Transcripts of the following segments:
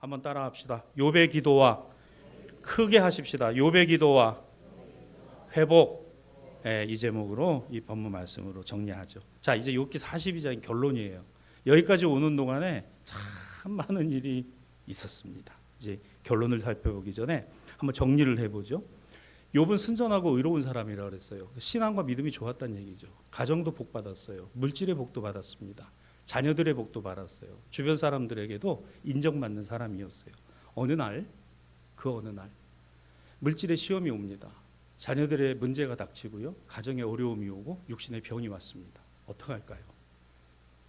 한번 따라합시다. 욥의 기도와 크게 하십시다. 욥의 기도와 회복. 예, 이 제목으로 이 본문 말씀으로 정리하죠. 자, 이제 욥기 42장 결론이에요. 여기까지 오는 동안에 참 많은 일이 있었습니다. 이제 결론을 살펴보기 전에 한번 정리를 해보죠. 욥은 순전하고 의로운 사람이라고 그랬어요. 신앙과 믿음이 좋았다는 얘기죠. 가정도 복 받았어요. 물질의 복도 받았습니다. 자녀들의 복도 받았어요. 주변 사람들에게도 인정받는 사람이었어요. 어느 날, 그 어느 날 물질의 시험이 옵니다. 자녀들의 문제가 닥치고요. 가정에 어려움이 오고 육신의 병이 왔습니다. 어떡할까요?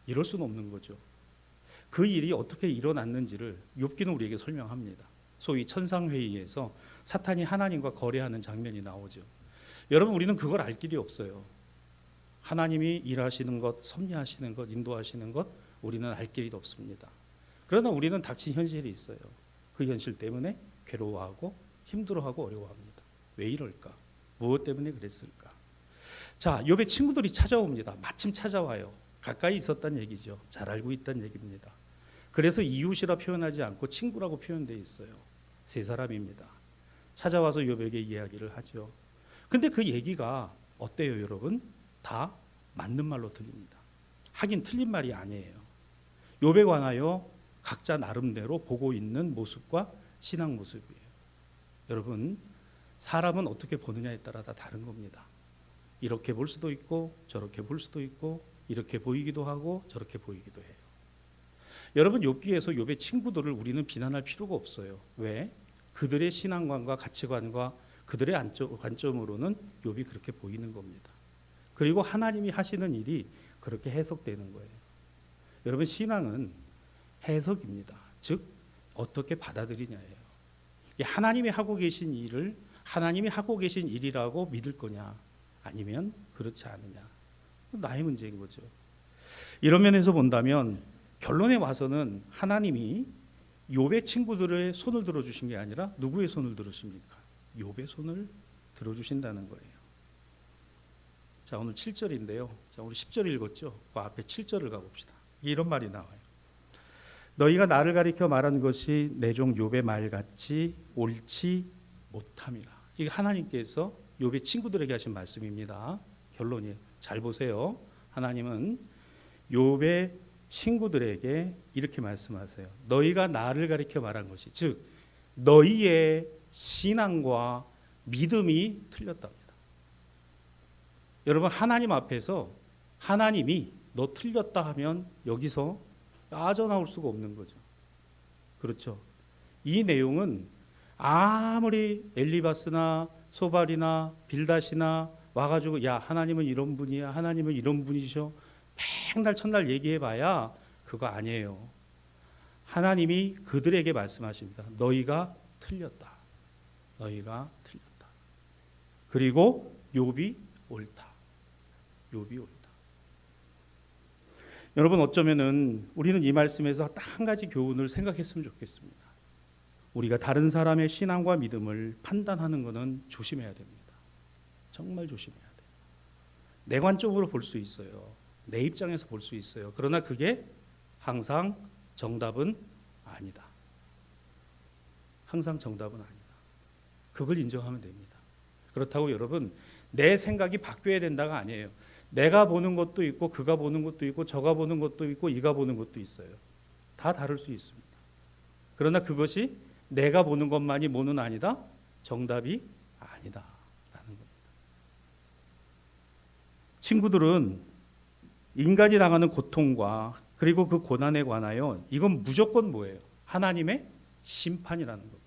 이럴 수는 없는 거죠. 그 일이 어떻게 일어났는지를 욥기는 우리에게 설명합니다. 소위 천상회의에서 사탄이 하나님과 거래하는 장면이 나오죠. 여러분, 우리는 그걸 알 길이 없어요. 하나님이 일하시는 것, 섭리하시는 것, 인도하시는 것 우리는 알 길이 없습니다. 그러나 우리는 닥친 현실이 있어요. 그 현실 때문에 괴로워하고 힘들어하고 어려워합니다. 왜 이럴까? 무엇 때문에 그랬을까? 자, 욥의 친구들이 찾아옵니다. 마침 찾아와요. 가까이 있었다는 얘기죠. 잘 알고 있다는 얘기입니다. 그래서 이웃이라 표현하지 않고 친구라고 표현되어 있어요. 세 사람입니다. 찾아와서 욥에게 이야기를 하죠. 근데 그 얘기가 어때요, 여러분? 다 맞는 말로 들립니다. 하긴 틀린 말이 아니에요. 욥에 관하여 각자 나름대로 보고 있는 모습과 신앙 모습이에요. 여러분, 사람은 어떻게 보느냐에 따라 다 다른 겁니다. 이렇게 볼 수도 있고 저렇게 볼 수도 있고 이렇게 보이기도 하고 저렇게 보이기도 해요. 여러분, 욥기에서 욥의 친구들을 우리는 비난할 필요가 없어요. 왜? 그들의 신앙관과 가치관과 그들의 관점으로는 욥이 그렇게 보이는 겁니다. 그리고 하나님이 하시는 일이 그렇게 해석되는 거예요. 여러분, 신앙은 해석입니다. 즉 어떻게 받아들이냐예요. 하나님이 하고 계신 일을 하나님이 하고 계신 일이라고 믿을 거냐, 아니면 그렇지 않느냐, 나의 문제인 거죠. 이런 면에서 본다면 결론에 와서는 하나님이 욥의 친구들의 손을 들어주신 게 아니라 누구의 손을 들으십니까? 욥의 손을 들어주신다는 거예요. 자, 오늘 7절인데요. 자, 우리 10절 읽었죠? 그 앞에 7절을 가봅시다. 이런 말이 나와요. 너희가 나를 가리켜 말한 것이 내 종 욥의 말 같이 옳지 못함이라. 이게 하나님께서 욥의 친구들에게 하신 말씀입니다. 결론이에요. 잘 보세요. 하나님은 욥의 친구들에게 이렇게 말씀하세요. 너희가 나를 가리켜 말한 것이, 즉 너희의 신앙과 믿음이 틀렸답니다. 여러분, 하나님 앞에서 하나님이 너 틀렸다 하면 여기서 빠져나올 수가 없는 거죠. 그렇죠? 이 내용은 아무리 엘리바스나 소발이나 빌닷이나 와가지고 야, 하나님은 이런 분이야, 하나님은 이런 분이셔, 맨날 첫날 얘기해봐야 그거 아니에요. 하나님이 그들에게 말씀하십니다. 너희가 틀렸다. 너희가 틀렸다. 그리고 욥이 옳다. 욥이 옳다. 여러분, 어쩌면은 우리는 이 말씀에서 딱 한 가지 교훈을 생각했으면 좋겠습니다. 우리가 다른 사람의 신앙과 믿음을 판단하는 것은 조심해야 됩니다. 정말 조심해야 돼요. 내 관점으로 볼 수 있어요. 내 입장에서 볼 수 있어요. 그러나 그게 항상 정답은 아니다. 항상 정답은 아니다. 그걸 인정하면 됩니다. 그렇다고 여러분, 내 생각이 바뀌어야 된다가 아니에요. 내가 보는 것도 있고 그가 보는 것도 있고 저가 보는 것도 있고 이가 보는 것도 있어요. 다 다를 수 있습니다. 그러나 그것이 내가 보는 것만이 뭐는 아니다? 정답이 아니다라는 겁니다. 친구들은 인간이 당하는 고통과 그리고 그 고난에 관하여 이건 무조건 뭐예요? 하나님의 심판이라는 겁니다.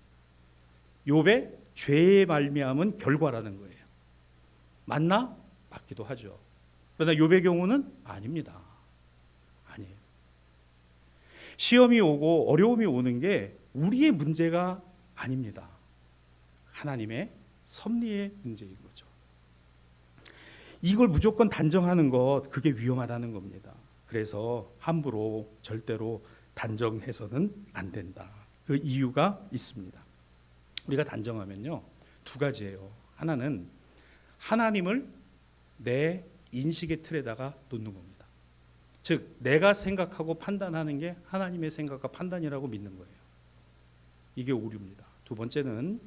욥의 죄의 말미암은 결과라는 거예요. 맞나? 맞기도 하죠. 그러나 욥의 경우는 아닙니다. 아니에요. 시험이 오고 어려움이 오는 게 우리의 문제가 아닙니다. 하나님의 섭리의 문제인 거죠. 이걸 무조건 단정하는 것, 그게 위험하다는 겁니다. 그래서 함부로 절대로 단정해서는 안 된다. 그 이유가 있습니다. 우리가 단정하면요, 두 가지예요. 하나는 하나님을 내 인식의 틀에다가 놓는 겁니다. 즉 내가 생각하고 판단하는 게 하나님의 생각과 판단이라고 믿는 거예요. 이게 오류입니다. 두 번째는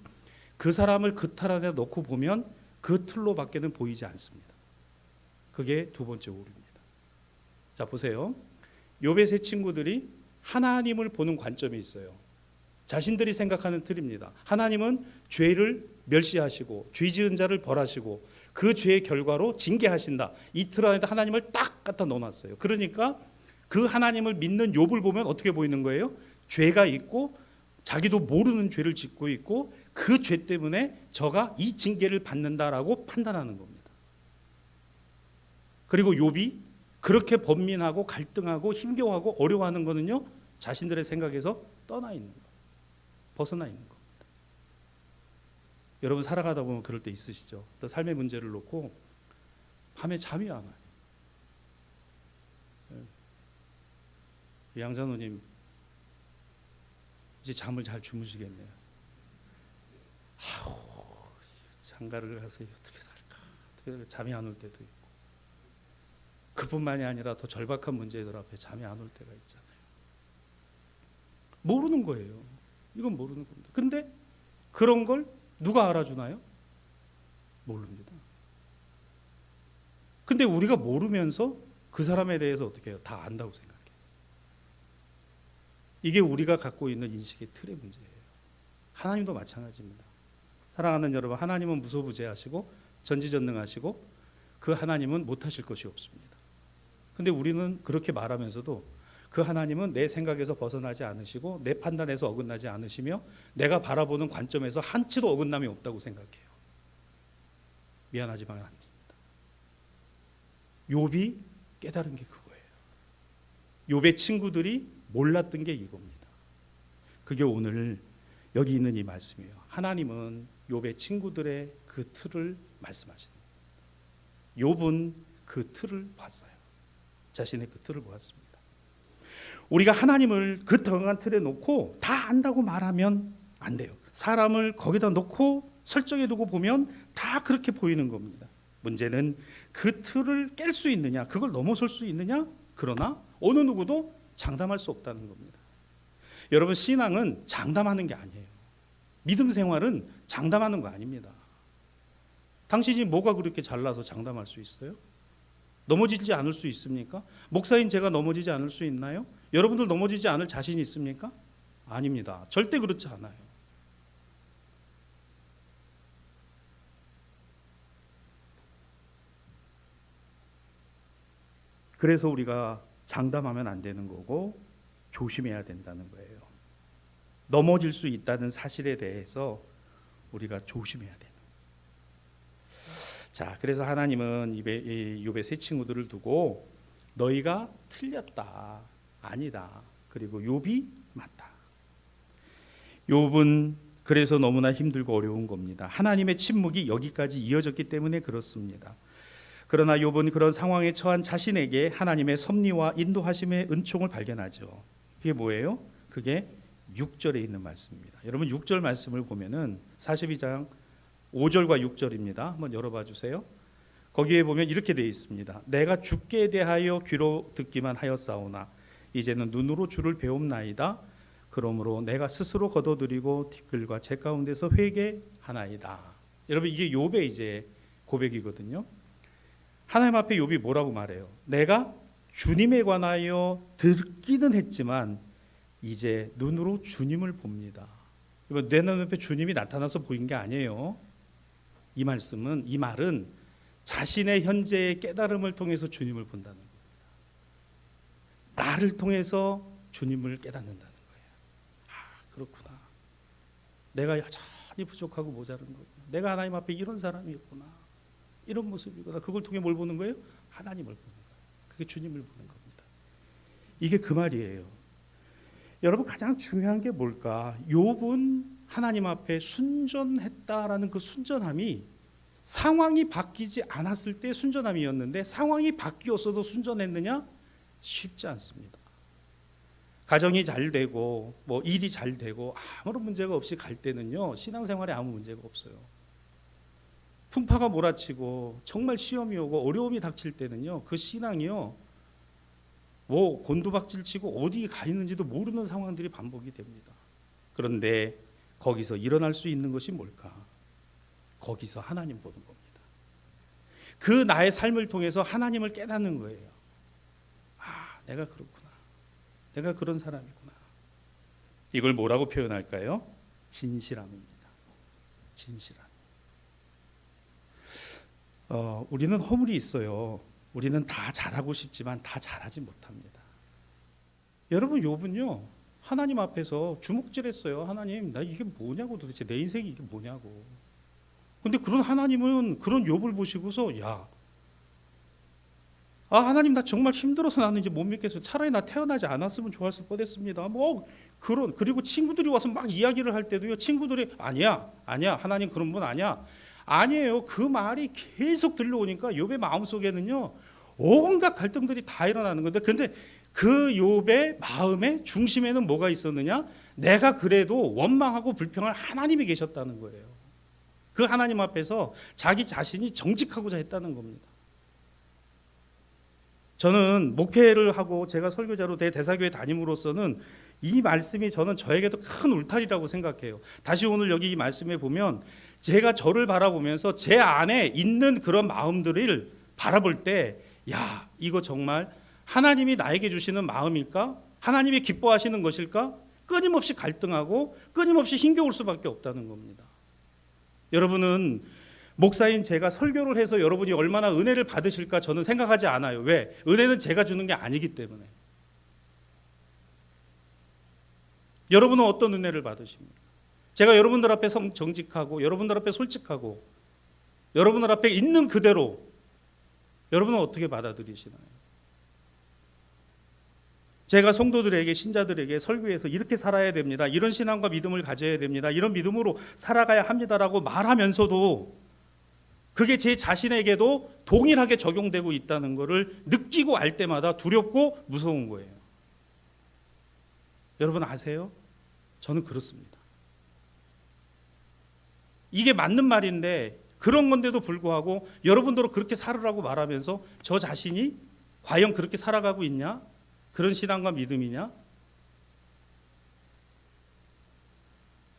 그 사람을 그 틀 안에 넣고 보면 그 틀로 밖에는 보이지 않습니다. 그게 두 번째 오류입니다. 자, 보세요. 욥의 세 친구들이 하나님을 보는 관점이 있어요. 자신들이 생각하는 틀입니다. 하나님은 죄를 멸시하시고 죄 지은 자를 벌하시고 그 죄의 결과로 징계하신다. 이 틀 안에다 하나님을 딱 갖다 넣어놨어요. 그러니까 그 하나님을 믿는 욥을 보면 어떻게 보이는 거예요? 죄가 있고 자기도 모르는 죄를 짓고 있고 그 죄 때문에 저가 이 징계를 받는다라고 판단하는 겁니다. 그리고 욥이 그렇게 번민하고 갈등하고 힘겨워하고 어려워하는 거는요, 자신들의 생각에서 떠나 있는 거, 벗어나 있는 겁니다. 여러분 살아가다 보면 그럴 때 있으시죠? 또 삶의 문제를 놓고 밤에 잠이 안 와요. 양자노님 이제 잠을 잘 주무시겠네요. 아우, 장가를 가서 어떻게 살까? 어떻게 잠이 안 올 때도 있고. 그뿐만이 아니라 더 절박한 문제들 앞에 잠이 안 올 때가 있잖아요. 모르는 거예요. 이건 모르는 겁니다. 근데 그런 걸 누가 알아주나요? 모릅니다. 근데 우리가 모르면서 그 사람에 대해서 어떻게 해요? 다 안다고 생각해요. 이게 우리가 갖고 있는 인식의 틀의 문제예요. 하나님도 마찬가지입니다. 사랑하는 여러분, 하나님은 무소부재하시고 전지전능하시고 그 하나님은 못하실 것이 없습니다. 근데 우리는 그렇게 말하면서도 그 하나님은 내 생각에서 벗어나지 않으시고 내 판단에서 어긋나지 않으시며 내가 바라보는 관점에서 한치도 어긋남이 없다고 생각해요. 미안하지만 아닙니다. 욥이 깨달은 게 그거예요. 욥의 친구들이 몰랐던 게 이겁니다. 그게 오늘 여기 있는 이 말씀이에요. 하나님은 욥의 친구들의 그 틀을 말씀하시는 거예요. 욥은 그 틀을 봤어요. 자신의 그 틀을 보았습니다. 우리가 하나님을 그 정한 틀에 놓고 다 안다고 말하면 안 돼요. 사람을 거기다 놓고 설정해 두고 보면 다 그렇게 보이는 겁니다. 문제는 그 틀을 깰 수 있느냐, 그걸 넘어설 수 있느냐. 그러나 어느 누구도 장담할 수 없다는 겁니다. 여러분, 신앙은 장담하는 게 아니에요. 믿음 생활은 장담하는 거 아닙니다. 당신이 뭐가 그렇게 잘나서 장담할 수 있어요? 넘어지지 않을 수 있습니까? 목사인 제가 넘어지지 않을 수 있나요? 여러분들 넘어지지 않을 자신이 있습니까? 아닙니다. 절대 그렇지 않아요. 그래서 우리가 장담하면 안 되는 거고 조심해야 된다는 거예요. 넘어질 수 있다는 사실에 대해서 우리가 조심해야 돼요. 자, 그래서 하나님은 욥의 세 친구들을 두고 너희가 틀렸다, 아니다, 그리고 욥이 맞다. 욥은 그래서 너무나 힘들고 어려운 겁니다. 하나님의 침묵이 여기까지 이어졌기 때문에 그렇습니다. 그러나 욥은 그런 상황에 처한 자신에게 하나님의 섭리와 인도하심의 은총을 발견하죠. 그게 뭐예요? 그게 6절에 있는 말씀입니다. 여러분 6절 말씀을 보면은 42장 5절과 6절입니다. 한번 열어봐 주세요. 거기에 보면 이렇게 되어 있습니다. 내가 주께 대하여 귀로 듣기만 하였사오나 이제는 눈으로 주를 배움나이다. 그러므로 내가 스스로 거둬들이고 티끌과 제 가운데서 회개하나이다. 여러분 이게 욥의 이제 고백이거든요. 하나님 앞에 욥이 뭐라고 말해요? 내가 주님에 관하여 듣기는 했지만 이제 눈으로 주님을 봅니다. 내 눈앞에 주님이 나타나서 보인 게 아니에요. 이 말은 자신의 현재의 깨달음을 통해서 주님을 본다는 겁니다. 나를 통해서 주님을 깨닫는다는 거예요. 아, 그렇구나. 내가 여전히 부족하고 모자른 거구나. 내가 하나님 앞에 이런 사람이었구나. 이런 모습이구나. 그걸 통해 뭘 보는 거예요? 하나님을 보는 거예요. 그게 주님을 보는 겁니다. 이게 그 말이에요. 여러분 가장 중요한 게 뭘까? 욥은 하나님 앞에 순전했다라는 그 순전함이 상황이 바뀌지 않았을 때 순전함이었는데 상황이 바뀌었어도 순전했느냐? 쉽지 않습니다. 가정이 잘 되고 뭐 일이 잘 되고 아무런 문제가 없이 갈 때는요 신앙생활에 아무 문제가 없어요. 풍파가 몰아치고 정말 시험이 오고 어려움이 닥칠 때는요 그 신앙이요 뭐 곤두박질치고 어디 가 있는지도 모르는 상황들이 반복이 됩니다. 그런데 거기서 일어날 수 있는 것이 뭘까? 거기서 하나님 보는 겁니다. 그 나의 삶을 통해서 하나님을 깨닫는 거예요. 아, 내가 그렇구나. 내가 그런 사람이구나. 이걸 뭐라고 표현할까요? 진실함입니다. 진실함. 우리는 허물이 있어요. 우리는 다 잘하고 싶지만 다 잘하지 못합니다. 여러분, 욥은요 하나님 앞에서 주먹질했어요. 하나님, 나 이게 뭐냐고, 도대체 내 인생이 이게 뭐냐고. 근데 그런 하나님은 그런 욥을 보시고서 하나님, 나 정말 힘들어서 나는 이제 못 믿겠어요. 차라리 나 태어나지 않았으면 좋았을 뻔했습니다. 그리고 친구들이 와서 막 이야기를 할 때도요, 친구들이 아니야 하나님 그런 분 아니야. 아니에요. 그 말이 계속 들려오니까 욥의 마음속에는요 온갖 갈등들이 다 일어나는 건데, 근데 그 욥의 마음의 중심에는 뭐가 있었느냐? 내가 그래도 원망하고 불평할 하나님이 계셨다는 거예요. 그 하나님 앞에서 자기 자신이 정직하고자 했다는 겁니다. 저는 목회를 하고 제가 설교자로 대사교회 다님으로서는 이 말씀이 저에게도 큰 울타리라고 생각해요. 다시 오늘 여기 이 말씀에 보면 제가 저를 바라보면서 제 안에 있는 그런 마음들을 바라볼 때, 야, 이거 정말 하나님이 나에게 주시는 마음일까? 하나님이 기뻐하시는 것일까? 끊임없이 갈등하고 끊임없이 힘겨울 수밖에 없다는 겁니다. 여러분은 목사인 제가 설교를 해서 여러분이 얼마나 은혜를 받으실까 저는 생각하지 않아요. 왜? 은혜는 제가 주는 게 아니기 때문에. 여러분은 어떤 은혜를 받으십니까? 제가 여러분들 앞에 정직하고 여러분들 앞에 솔직하고 여러분들 앞에 있는 그대로 여러분은 어떻게 받아들이시나요? 제가 성도들에게, 신자들에게 설교해서 이렇게 살아야 됩니다, 이런 신앙과 믿음을 가져야 됩니다, 이런 믿음으로 살아가야 합니다라고 말하면서도 그게 제 자신에게도 동일하게 적용되고 있다는 것을 느끼고 알 때마다 두렵고 무서운 거예요. 여러분 아세요? 저는 그렇습니다. 이게 맞는 말인데 그런 건데도 불구하고 여러분들도 그렇게 살으라고 말하면서 저 자신이 과연 그렇게 살아가고 있냐? 그런 신앙과 믿음이냐?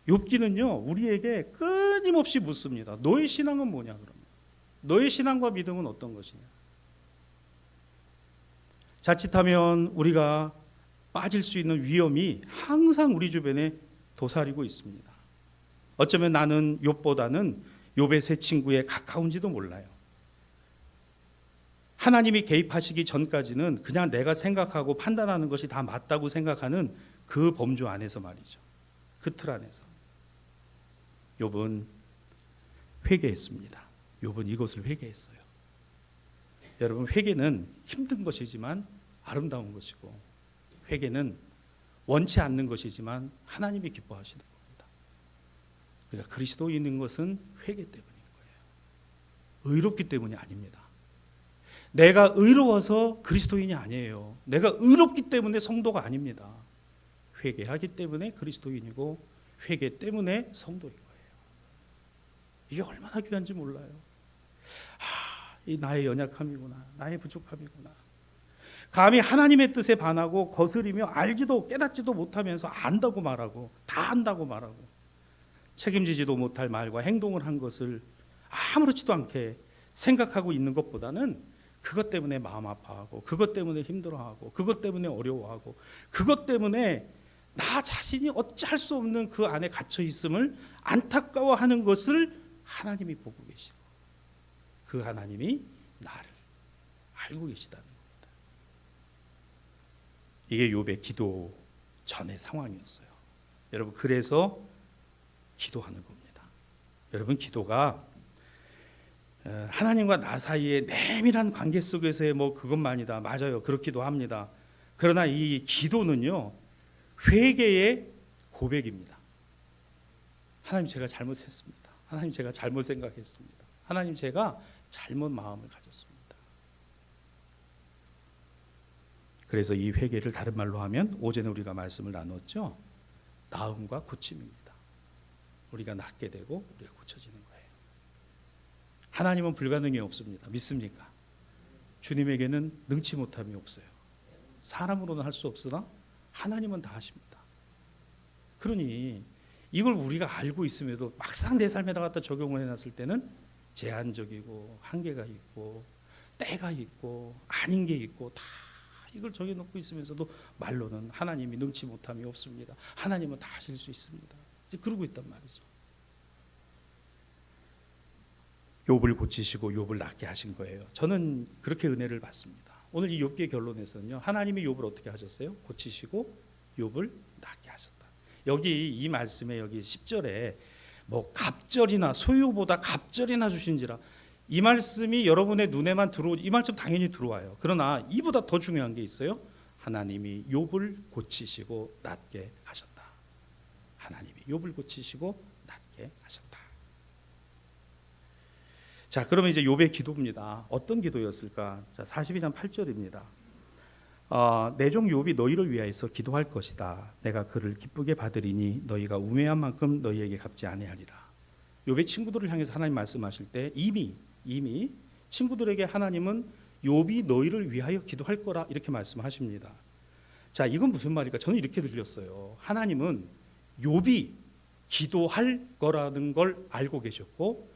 욥기는요 우리에게 끊임없이 묻습니다. 너의 신앙은 뭐냐? 그러면 너의 신앙과 믿음은 어떤 것이냐? 자칫하면 우리가 빠질 수 있는 위험이 항상 우리 주변에 도사리고 있습니다. 어쩌면 나는 욥보다는 욥의 세 친구에 가까운지도 몰라요. 하나님이 개입하시기 전까지는 그냥 내가 생각하고 판단하는 것이 다 맞다고 생각하는 그 범주 안에서 말이죠. 그 틀 안에서 욥은 회개했습니다. 욥은 이것을 회개했어요. 여러분, 회개는 힘든 것이지만 아름다운 것이고, 회개는 원치 않는 것이지만 하나님이 기뻐하시는 겁니다. 그러니까 그리스도인인 것은 회개 때문인 거예요. 의롭기 때문이 아닙니다. 내가 의로워서 그리스도인이 아니에요. 내가 의롭기 때문에 성도가 아닙니다. 회개하기 때문에 그리스도인이고 회개 때문에 성도인 거예요. 이게 얼마나 귀한지 몰라요. 이 나의 연약함이구나, 나의 부족함이구나. 감히 하나님의 뜻에 반하고 거스리며 알지도 깨닫지도 못하면서 안다고 말하고 다 안다고 말하고 책임지지도 못할 말과 행동을 한 것을 아무렇지도 않게 생각하고 있는 것보다는 그것 때문에 마음 아파하고 그것 때문에 힘들어하고 그것 때문에 어려워하고 그것 때문에 나 자신이 어찌할 수 없는 그 안에 갇혀 있음을 안타까워하는 것을 하나님이 보고 계시고 그 하나님이 나를 알고 계시다는 겁니다. 이게 욥의 기도 전의 상황이었어요. 여러분, 그래서 기도하는 겁니다. 여러분, 기도가 하나님과 나 사이의 내밀한 관계 속에서의 그것만이다. 맞아요. 그렇기도 합니다. 그러나 이 기도는요 회개의 고백입니다. 하나님, 제가 잘못했습니다. 하나님, 제가 잘못 생각했습니다. 하나님, 제가 잘못 마음을 가졌습니다. 그래서 이 회개를 다른 말로 하면 오전에 우리가 말씀을 나눴죠. 나음과 고침입니다. 우리가 낫게 되고 우리가 고쳐지는 거예요. 하나님은 불가능이 없습니다. 믿습니까? 주님에게는 능치 못함이 없어요. 사람으로는 할 수 없으나 하나님은 다 하십니다. 그러니 이걸 우리가 알고 있음에도 막상 내 삶에다 갖다 적용을 해놨을 때는 제한적이고 한계가 있고 때가 있고 아닌 게 있고 다 이걸 정해놓고 있으면서도 말로는 하나님이 능치 못함이 없습니다. 하나님은 다 하실 수 있습니다. 이제 그러고 있단 말이죠. 욥을 고치시고 욥을 낫게 하신 거예요. 저는 그렇게 은혜를 받습니다. 오늘 이 욥기의 결론에서는요, 하나님이 욥을 어떻게 하셨어요? 고치시고 욥을 낫게 하셨다. 여기 이 말씀에 여기 10절에 뭐 갑절이나 소유보다 갑절이나 주신지라, 이 말씀이 여러분의 눈에만 이 말씀 당연히 들어와요. 그러나 이보다 더 중요한 게 있어요. 하나님이 욥을 고치시고 낫게 하셨다. 하나님이 욥을 고치시고 낫게 하셨다. 자, 그러면 이제 욥의 기도입니다. 어떤 기도였을까? 자, 42장 8절입니다. 내 종 욥이 너희를 위하여서 기도할 것이다. 내가 그를 기쁘게 받으리니 너희가 우매한 만큼 너희에게 갚지 아니하리라. 욥의 친구들을 향해서 하나님 말씀하실 때 이미 친구들에게 하나님은 욥이 너희를 위하여 기도할 거라 이렇게 말씀하십니다. 자, 이건 무슨 말일까? 저는 이렇게 들렸어요. 하나님은 욥이 기도할 거라는 걸 알고 계셨고,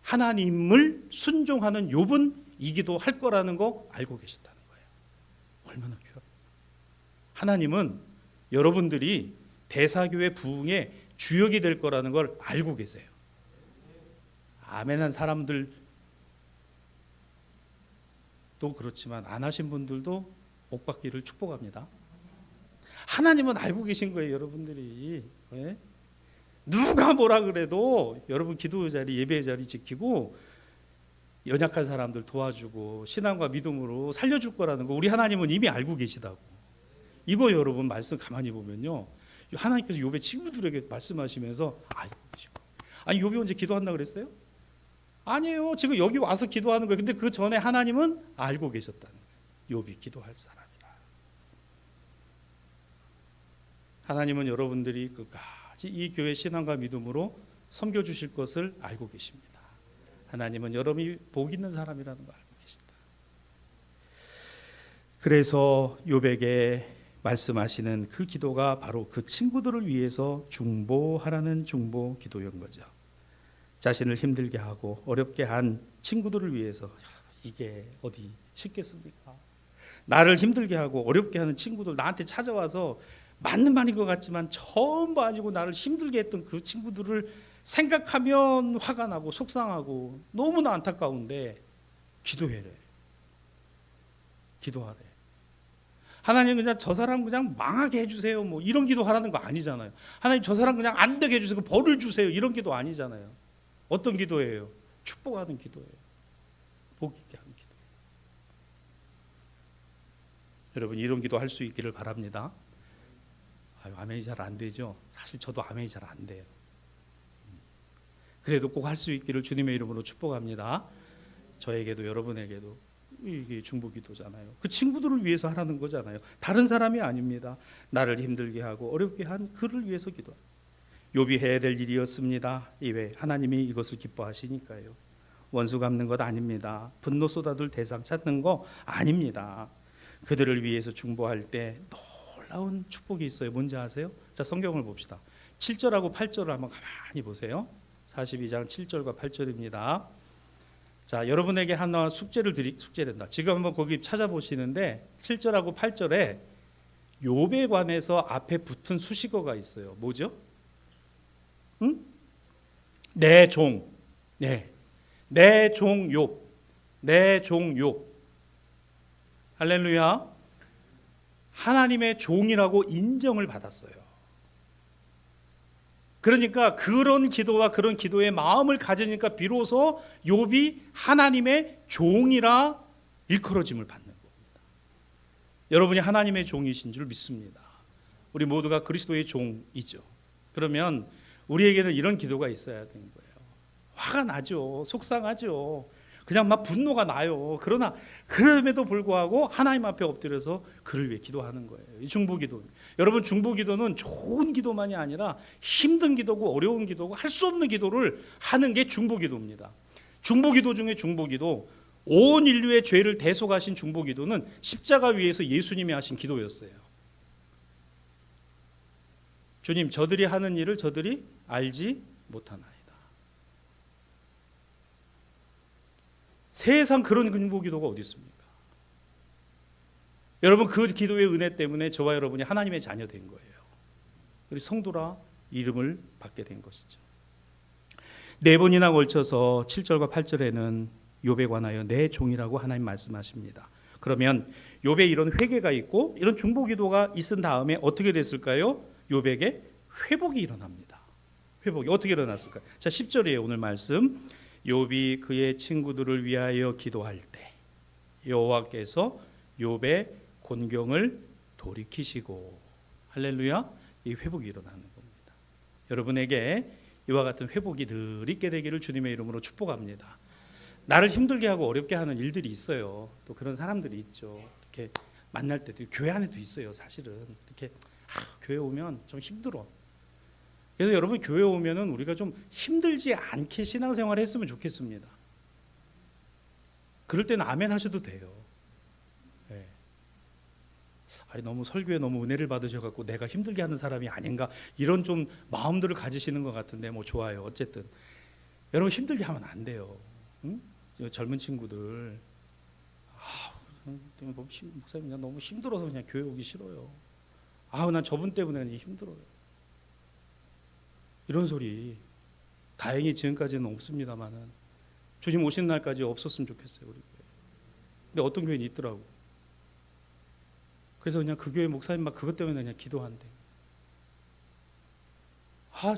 하나님을 순종하는 욥은 이 기도할 거라는 거 알고 계셨다는 거예요. 얼마나 귀해요. 하나님은 여러분들이 대사교회 부흥의 주역이 될 거라는 걸 알고 계세요. 아멘한 사람들도 그렇지만 안 하신 분들도 복 받기를 축복합니다. 하나님은 알고 계신 거예요, 여러분들이. 네? 누가 뭐라 그래도 여러분 기도 자리, 예배 자리 지키고 연약한 사람들 도와주고 신앙과 믿음으로 살려줄 거라는 거 우리 하나님은 이미 알고 계시다고. 이거 여러분 말씀 가만히 보면요, 하나님께서 욥의 친구들에게 말씀하시면서 알고 계시고. 아니, 욥이 언제 기도한다 그랬어요? 아니에요. 지금 여기 와서 기도하는 거예요. 근데 그 전에 하나님은 알고 계셨다는 거예요. 욥이 기도할 사람이라. 하나님은 여러분들이 끝까지 이 교회 신앙과 믿음으로 섬겨주실 것을 알고 계십니다. 하나님은 여러분이 복 있는 사람이라는 걸 알고 계신다. 그래서 욥에게 말씀하시는 그 기도가 바로 그 친구들을 위해서 중보하라는 중보 기도인 거죠. 자신을 힘들게 하고 어렵게 한 친구들을 위해서, 이게 어디 쉽겠습니까? 나를 힘들게 하고 어렵게 하는 친구들, 나한테 찾아와서 맞는 말인 것 같지만 전부 아니고 나를 힘들게 했던 그 친구들을 생각하면 화가 나고 속상하고 너무나 안타까운데 기도해래. 기도하래. 하나님 그냥 저 사람 그냥 망하게 해주세요, 뭐 이런 기도하라는 거 아니잖아요. 하나님 저 사람 그냥 안 되게 해주세요, 벌을 주세요, 이런 기도 아니잖아요. 어떤 기도예요? 축복하는 기도예요. 복 있게 하는 기도예요. 여러분, 이런 기도 할 수 있기를 바랍니다. 아멘이 잘 안 되죠. 사실 저도 아멘이 잘 안 돼요. 그래도 꼭 할 수 있기를 주님의 이름으로 축복합니다. 저에게도 여러분에게도. 이게 중보기도잖아요. 그 친구들을 위해서 하라는 거잖아요. 다른 사람이 아닙니다. 나를 힘들게 하고 어렵게 한 그를 위해서 기도. 욥이 해야 될 일이었습니다. 이외 하나님이 이것을 기뻐하시니까요. 원수 갚는 것 아닙니다. 분노 쏟아둘 대상 찾는 거 아닙니다. 그들을 위해서 중보할 때 놀라운 축복이 있어요. 뭔지 아세요? 자, 성경을 봅시다. 7절하고 8절을 한번 가만히 보세요. 42장 7절과 8절입니다. 자, 여러분에게 하나 숙제된다. 지금 한번 거기 찾아보시는데 7절하고 8절에 욥에 관해서 앞에 붙은 수식어가 있어요. 뭐죠? 응? 내 종. 네. 내 종 욥. 내 종 욥. 할렐루야. 하나님의 종이라고 인정을 받았어요. 그러니까 그런 기도와 그런 기도의 마음을 가지니까 비로소 욥이 하나님의 종이라 일컬어짐을 받는 겁니다. 여러분이 하나님의 종이신 줄 믿습니다. 우리 모두가 그리스도의 종이죠. 그러면 우리에게는 이런 기도가 있어야 되는 거예요. 화가 나죠. 속상하죠. 그냥 막 분노가 나요. 그러나 그럼에도 불구하고 하나님 앞에 엎드려서 그를 위해 기도하는 거예요. 이 중보기도. 여러분, 중보기도는 좋은 기도만이 아니라 힘든 기도고 어려운 기도고 할 수 없는 기도를 하는 게 중보기도입니다. 중보기도 중에 중보기도, 온 인류의 죄를 대속하신 중보기도는 십자가 위에서 예수님이 하신 기도였어요. 주님, 저들이 하는 일을 저들이 알지 못하나이다. 세상 그런 중보기도가 어디 있습니까? 여러분, 그 기도의 은혜 때문에 저와 여러분이 하나님의 자녀 된 거예요. 우리 성도라 이름을 받게 된 것이죠. 4번이나 걸쳐서 7절과 8절에는 욥에 관하여 내 종이라고 하나님 말씀하십니다. 그러면 욥에 이런 회개가 있고 이런 중보기도가 있은 다음에 어떻게 됐을까요? 욥에게 회복이 일어납니다. 회복이 어떻게 일어났을까요? 자, 10절이에요. 오늘 말씀. 욥이 그의 친구들을 위하여 기도할 때 여호와께서 욥의 곤경을 돌이키시고, 할렐루야, 이 회복이 일어나는 겁니다. 여러분에게 이와 같은 회복이 늘 있게 되기를 주님의 이름으로 축복합니다. 나를 힘들게 하고 어렵게 하는 일들이 있어요. 또 그런 사람들이 있죠. 이렇게 만날 때도 교회 안에도 있어요. 사실은 이렇게 교회 오면 좀 힘들어. 그래서 여러분, 교회 오면은 우리가 좀 힘들지 않게 신앙생활을 했으면 좋겠습니다. 그럴 때는 아멘 하셔도 돼요. 네. 너무 설교에 너무 은혜를 받으셔갖고 내가 힘들게 하는 사람이 아닌가, 이런 좀 마음들을 가지시는 것 같은데 뭐 좋아요. 어쨌든 여러분, 힘들게 하면 안 돼요. 응? 젊은 친구들, 목사님 나 너무 힘들어서 그냥 교회 오기 싫어요. 난 저분 때문에 힘들어요. 이런 소리 다행히 지금까지는 없습니다만은 주님 오시는 날까지 없었으면 좋겠어요, 우리 교회. 근데 어떤 교회는 있더라고. 그래서 그냥 그 교회 목사님 막 그것 때문에 그냥 기도한대.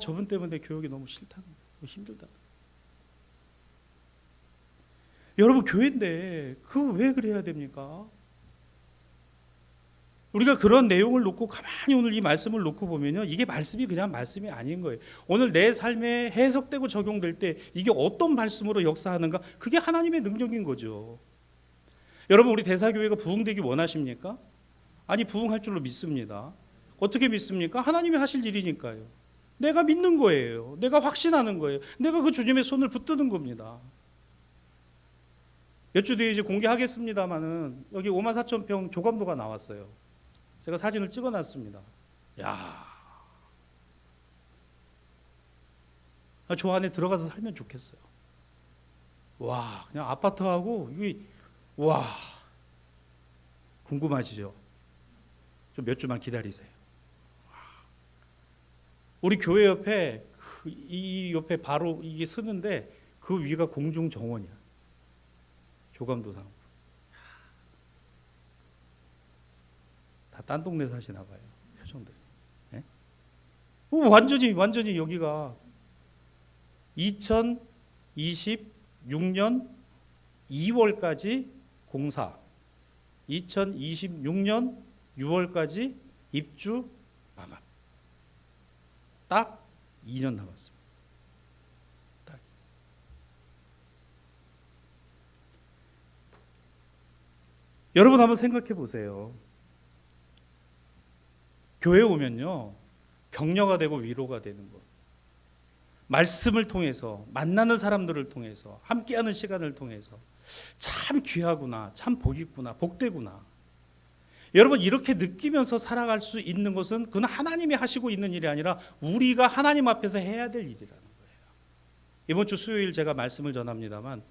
저분 때문에 교회 오기 너무 싫다는 거예요. 힘들다. 여러분, 교회인데 그 왜 그래야 됩니까? 우리가 그런 내용을 놓고 가만히 오늘 이 말씀을 놓고 보면요, 이게 말씀이 그냥 말씀이 아닌 거예요. 오늘 내 삶에 해석되고 적용될 때 이게 어떤 말씀으로 역사하는가, 그게 하나님의 능력인 거죠. 여러분, 우리 대사교회가 부흥되기 원하십니까? 아니, 부흥할 줄로 믿습니다. 어떻게 믿습니까? 하나님이 하실 일이니까요. 내가 믿는 거예요. 내가 확신하는 거예요. 내가 그 주님의 손을 붙드는 겁니다. 몇 주 뒤에 이제 공개하겠습니다만은 여기 54,000평 조감도가 나왔어요. 제가 사진을 찍어놨습니다. 저 안에 들어가서 살면 좋겠어요. 그냥 아파트하고 이게 궁금하시죠? 좀 몇 주만 기다리세요. 우리 교회 옆에 이 옆에 바로 이게 쓰는데 그 위가 공중 정원이야. 조감도상. 다 딴 동네 사시나 봐요. 표정들. 네? 완전히 여기가 2026년 2월까지 공사, 2026년 6월까지 입주 마감. 딱 2년 남았습니다. 여러분, 한번 생각해 보세요. 교회 오면요, 격려가 되고 위로가 되는 것, 말씀을 통해서, 만나는 사람들을 통해서, 함께하는 시간을 통해서 참 귀하구나, 참 복이구나, 복되구나. 여러분, 이렇게 느끼면서 살아갈 수 있는 것은 그건 하나님이 하시고 있는 일이 아니라 우리가 하나님 앞에서 해야 될 일이라는 거예요. 이번 주 수요일 제가 말씀을 전합니다만,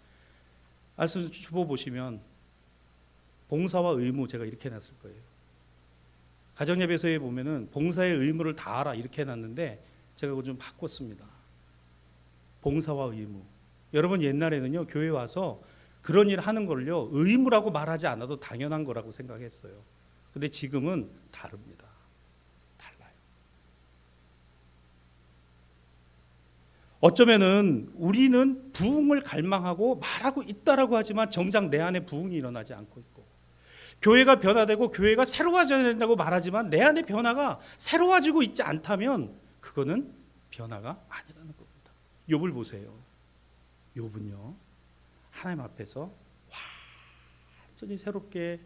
말씀 주보 보시면 봉사와 의무 제가 이렇게 해놨을 거예요. 가정예배소에 보면은 봉사의 의무를 다하라 이렇게 해놨는데 제가 그거 좀 바꿨습니다. 봉사와 의무. 여러분, 옛날에는요, 교회 와서 그런 일 하는 걸요, 의무라고 말하지 않아도 당연한 거라고 생각했어요. 근데 지금은 다릅니다. 달라요. 어쩌면은 우리는 부흥을 갈망하고 말하고 있다라고 하지만 정작 내 안에 부흥이 일어나지 않고 있고, 교회가 변화되고 교회가 새로워져야 된다고 말하지만 내 안에 변화가 새로워지고 있지 않다면 그거는 변화가 아니라는 겁니다. 욥을 보세요. 욥은요, 하나님 앞에서 완전히 새롭게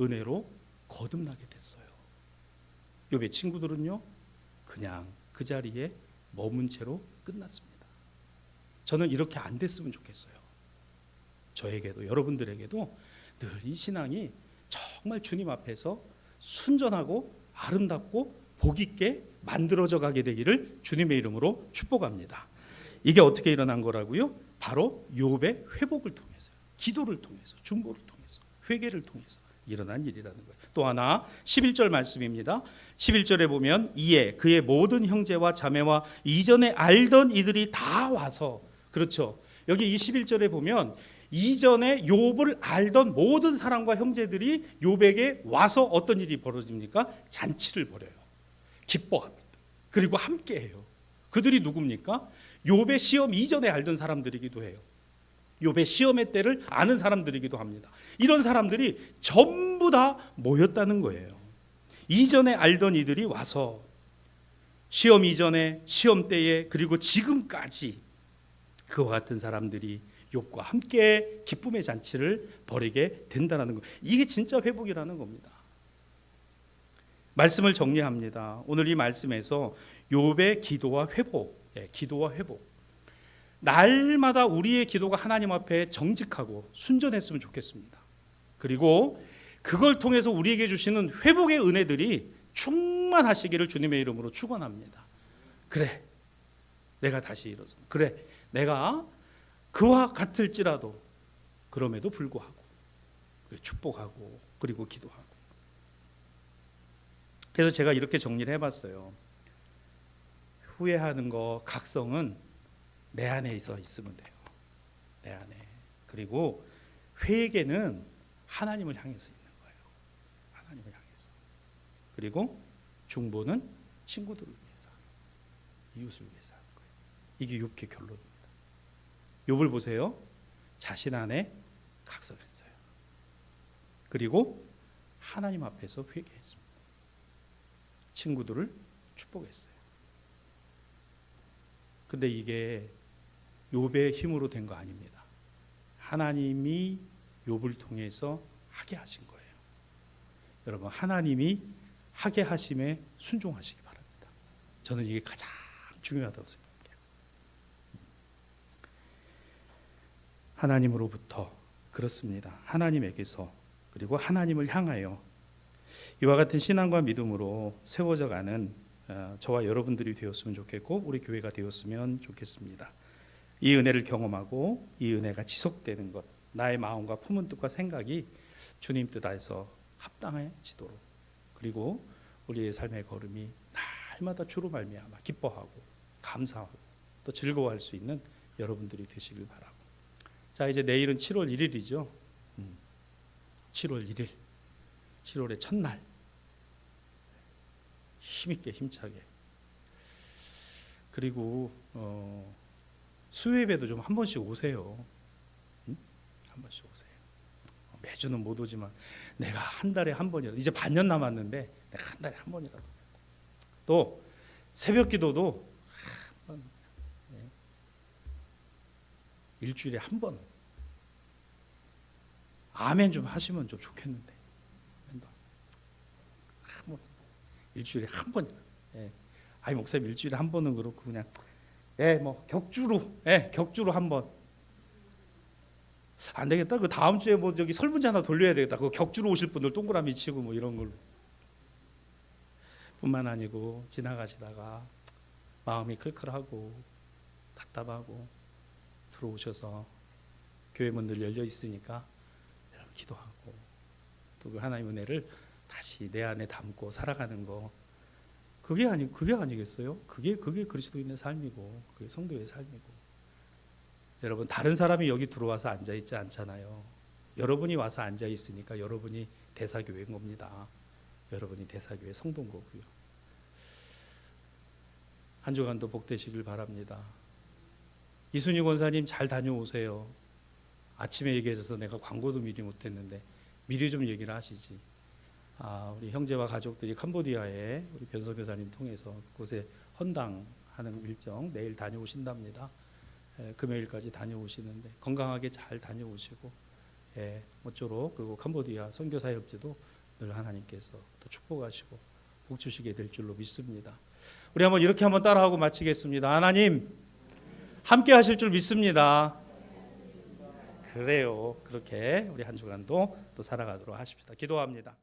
은혜로 거듭나게 됐어요. 욥의 친구들은요, 그냥 그 자리에 머문 채로 끝났습니다. 저는 이렇게 안 됐으면 좋겠어요. 저에게도, 여러분들에게도 늘 이 신앙이 정말 주님 앞에서 순전하고 아름답고 복 있게 만들어져 가게 되기를 주님의 이름으로 축복합니다. 이게 어떻게 일어난 거라고요? 바로 욥의 회복을 통해서요. 기도를 통해서, 중보를 통해서, 회개를 통해서 일어난 일이라는 거예요. 또 하나 11절 말씀입니다. 11절에 보면 이에 그의 모든 형제와 자매와 이전에 알던 이들이 다 와서, 그렇죠. 여기 이 11절에 보면 이전에 욥을 알던 모든 사람과 형제들이 욥에게 와서 어떤 일이 벌어집니까? 잔치를 벌여요. 기뻐합니다. 그리고 함께해요. 그들이 누굽니까? 욥의 시험 이전에 알던 사람들이기도 해요. 욥의 시험의 때를 아는 사람들이기도 합니다. 이런 사람들이 전부 다 모였다는 거예요. 이전에 알던 이들이 와서 시험 이전에, 시험 때에, 그리고 지금까지 그와 같은 사람들이 욥과 함께 기쁨의 잔치를 벌이게 된다는 것. 이게 진짜 회복이라는 겁니다. 말씀을 정리합니다. 오늘 이 말씀에서 욥의 기도와 회복, 기도와 회복. 날마다 우리의 기도가 하나님 앞에 정직하고 순전했으면 좋겠습니다. 그리고 그걸 통해서 우리에게 주시는 회복의 은혜들이 충만하시기를 주님의 이름으로 축원합니다. 그래, 내가 다시 일어서, 그래, 내가 그와 같을지라도 그럼에도 불구하고 축복하고 그리고 기도하고. 그래서 제가 이렇게 정리를 해봤어요. 후회하는 거, 각성은 내 안에 있으면 돼요. 내 안에. 그리고 회개는 하나님을 향해서 있는 거예요. 하나님을 향해서. 그리고 중보는 친구들을 위해서, 이웃을 위해서 하는 거예요. 이게 욥기의 결론입니다. 욥을 보세요. 자신 안에 각성했어요. 그리고 하나님 앞에서 회개했습니다. 친구들을 축복했어요. 근데 이게 욥의 힘으로 된 거 아닙니다. 하나님이 욥을 통해서 하게 하신 거예요. 여러분, 하나님이 하게 하심에 순종하시기 바랍니다. 저는 이게 가장 중요하다고 생각해요. 하나님으로부터, 그렇습니다. 하나님에게서, 그리고 하나님을 향하여 이와 같은 신앙과 믿음으로 세워져 가는 저와 여러분들이 되었으면 좋겠고, 우리 교회가 되었으면 좋겠습니다. 이 은혜를 경험하고 이 은혜가 지속되는 것, 나의 마음과 품은 뜻과 생각이 주님 뜻 안에서 합당해지도록, 그리고 우리의 삶의 걸음이 날마다 주로 말미암아 기뻐하고 감사하고 또 즐거워할 수 있는 여러분들이 되시길 바라고. 자, 이제 내일은 7월 1일이죠. 7월 1일, 7월의 첫날, 힘있게 힘차게. 그리고 수요예배도 좀 한 번씩 오세요. 한 번씩 오세요. 매주는 못 오지만 내가 한 달에 한 번이라도, 이제 반년 남았는데 내가 한 달에 한 번이라도. 또 새벽 기도도 한 번, 일주일에 한 번. 아멘 좀 하시면 좀 좋겠는데. 한 번, 일주일에 한 번. 아이 목사님 일주일에 한 번은 그렇고 그냥 뭐 격주로 한 번. 안 되겠다. 그 다음 주에 뭐 저기 설문지 하나 돌려야 되겠다. 그 격주로 오실 분들 동그라미 치고 뭐 이런 걸로. 뿐만 아니고 지나가시다가 마음이 클클하고 답답하고 들어오셔서 교회 문들 열려 있으니까 기도하고 또 그 하나님의 은혜를 다시 내 안에 담고 살아가는 거, 그게 아니겠어요? 그게 그리스도인의 삶이고, 그게 성도의 삶이고. 여러분, 다른 사람이 여기 들어와서 앉아 있지 않잖아요. 여러분이 와서 앉아 있으니까 여러분이 대사교회인 겁니다. 여러분이 대사교회 성도인 거고요. 한 주간도 복되시길 바랍니다. 이순희 권사님 잘 다녀오세요. 아침에 얘기해줘서 내가 광고도 미리 못했는데 미리 좀 얘기를 하시지. 우리 형제와 가족들이 캄보디아에 우리 변성 교사님 통해서 그곳에 헌당하는 일정 내일 다녀오신답니다. 금요일까지 다녀오시는데 건강하게 잘 다녀오시고, 모쪼록 그리고 캄보디아 선교사역지도 늘 하나님께서 또 축복하시고 복 주시게 될 줄로 믿습니다. 우리 이렇게 한번 따라하고 마치겠습니다. 하나님 함께 하실 줄 믿습니다. 그래요. 그렇게 우리 한 주간도 또 살아가도록 하십시다. 기도합니다.